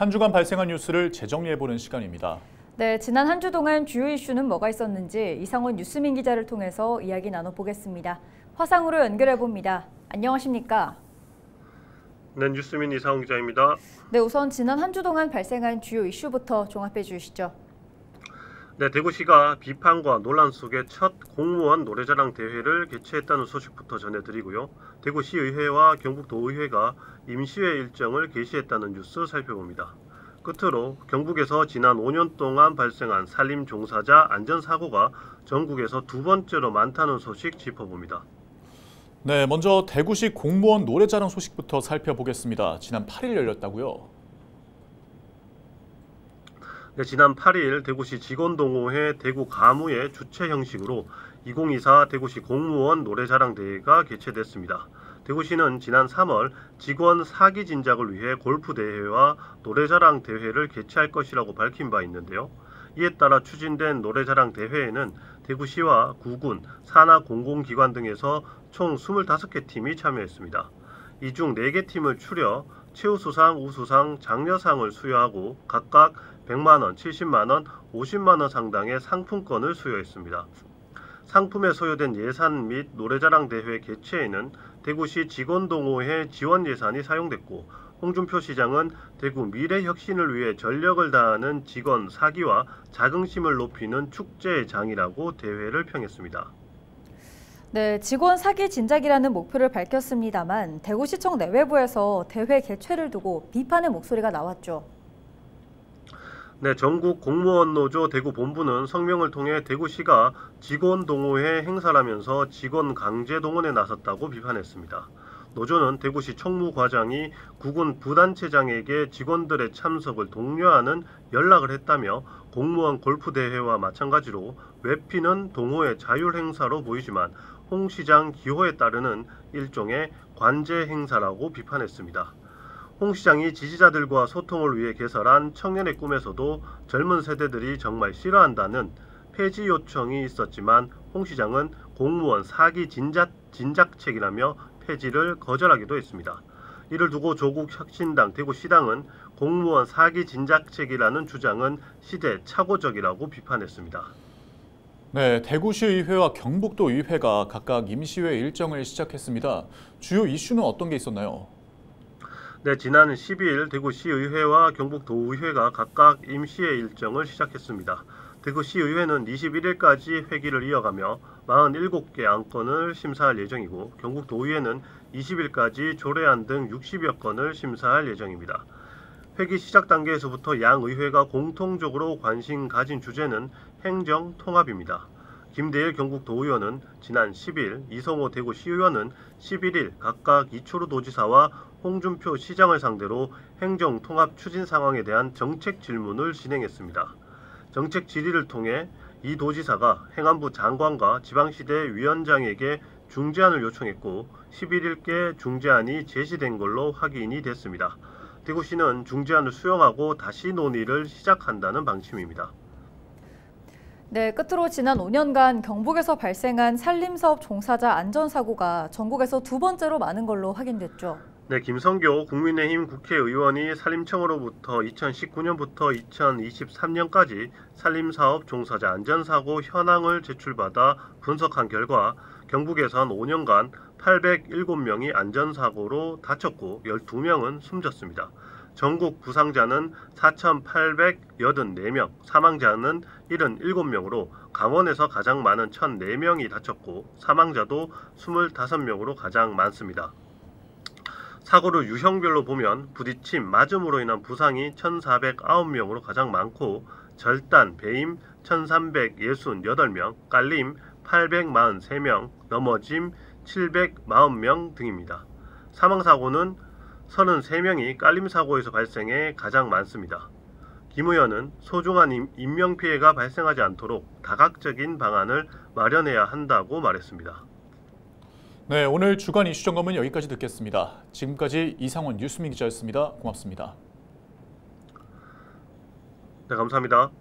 한 주간 발생한 뉴스를 재정리해보는 시간입니다. 네, 지난 한 주 동안 주요 이슈는 뭐가 있었는지 이상원 뉴스민 기자를 통해서 이야기 나눠보겠습니다. 화상으로 연결해봅니다. 안녕하십니까? 네, 뉴스민 이상원 기자입니다. 네, 우선 지난 한 주 동안 발생한 주요 이슈부터 종합해 주시죠. 네, 대구시가 비판과 논란 속에 첫 공무원 노래자랑 대회를 개최했다는 소식부터 전해드리고요. 대구시의회와 경북도의회가 임시회 일정을 개시했다는 뉴스 살펴봅니다. 끝으로 경북에서 지난 5년 동안 발생한 산림 종사자 안전사고가 전국에서 두 번째로 많다는 소식 짚어봅니다. 네, 먼저 대구시 공무원 노래자랑 소식부터 살펴보겠습니다. 지난 8일 열렸다고요? 네, 지난 8일 대구시 직원동호회 대구 가무의 주최 형식으로 2024 대구시 공무원 노래자랑 대회가 개최됐습니다. 대구시는 지난 3월 직원 사기 진작을 위해 골프 대회와 노래자랑 대회를 개최할 것이라고 밝힌 바 있는데요. 이에 따라 추진된 노래자랑 대회에는 대구시와 구군, 산하 공공기관 등에서 총 25개 팀이 참여했습니다. 이 중 4개 팀을 추려 최우수상, 우수상, 장려상을 수여하고 각각 100만원, 70만원, 50만원 상당의 상품권을 수여했습니다. 상품에 소요된 예산 및 노래자랑 대회 개최에는 대구시 직원동호회 지원 예산이 사용됐고, 홍준표 시장은 대구 미래혁신을 위해 전력을 다하는 직원 사기와 자긍심을 높이는 축제의 장이라고 대회를 평했습니다. 네, 직원 사기 진작이라는 목표를 밝혔습니다만 대구시청 내외부에서 대회 개최를 두고 비판의 목소리가 나왔죠. 네, 전국 공무원 노조 대구 본부는 성명을 통해 대구시가 직원 동호회 행사라면서 직원 강제 동원에 나섰다고 비판했습니다. 노조는 대구시 총무과장이 구군 부단체장에게 직원들의 참석을 독려하는 연락을 했다며 공무원 골프대회와 마찬가지로 외피는 동호회 자율 행사로 보이지만 홍 시장 기호에 따르는 일종의 관제 행사라고 비판했습니다. 홍 시장이 지지자들과 소통을 위해 개설한 청년의 꿈에서도 젊은 세대들이 정말 싫어한다는 폐지 요청이 있었지만 홍 시장은 공무원 사기 진작책이라며 폐지를 거절하기도 했습니다. 이를 두고 조국혁신당 대구시당은 공무원 사기 진작책이라는 주장은 시대착오적이라고 비판했습니다. 네, 대구시의회와 경북도의회가 각각 임시회 일정을 시작했습니다. 주요 이슈는 어떤 게 있었나요? 네, 지난 12일 대구시의회와 경북도의회가 각각 임시회 일정을 시작했습니다. 대구시의회는 21일까지 회기를 이어가며 47개 안건을 심사할 예정이고, 경북도의회는 20일까지 조례안 등 60여 건을 심사할 예정입니다. 회기 시작 단계에서부터 양 의회가 공통적으로 관심 가진 주제는 행정 통합입니다. 김대일 경북도의원은 지난 10일, 이성호 대구시의원은 11일 각각 이철우 도지사와 홍준표 시장을 상대로 행정 통합 추진 상황에 대한 정책 질문을 진행했습니다. 정책 질의를 통해 이 도지사가 행안부 장관과 지방시대 위원장에게 중재안을 요청했고 11일께 중재안이 제시된 걸로 확인이 됐습니다. 대구시는 중재안을 수용하고 다시 논의를 시작한다는 방침입니다. 네, 끝으로 지난 5년간 경북에서 발생한 산림사업 종사자 안전사고가 전국에서 두 번째로 많은 걸로 확인됐죠. 네, 김성교 국민의힘 국회의원이 산림청으로부터 2019년부터 2023년까지 산림사업 종사자 안전사고 현황을 제출받아 분석한 결과 경북에선 5년간 807명이 안전사고로 다쳤고 12명은 숨졌습니다. 전국 부상자는 4,884명, 사망자는 77명으로 강원에서 가장 많은 1,004명이 다쳤고 사망자도 25명으로 가장 많습니다. 사고를 유형별로 보면 부딪힘, 맞음으로 인한 부상이 1,409명으로 가장 많고 절단, 배임 1,368명, 깔림 843명, 넘어짐 740명 등입니다. 사망사고는 33명이 깔림사고에서 발생해 가장 많습니다. 김 의원은 소중한 인명피해가 발생하지 않도록 다각적인 방안을 마련해야 한다고 말했습니다. 네, 오늘 주간 이슈 점검은 여기까지 듣겠습니다. 지금까지 이상원 뉴스민 기자였습니다. 고맙습니다. 네, 감사합니다.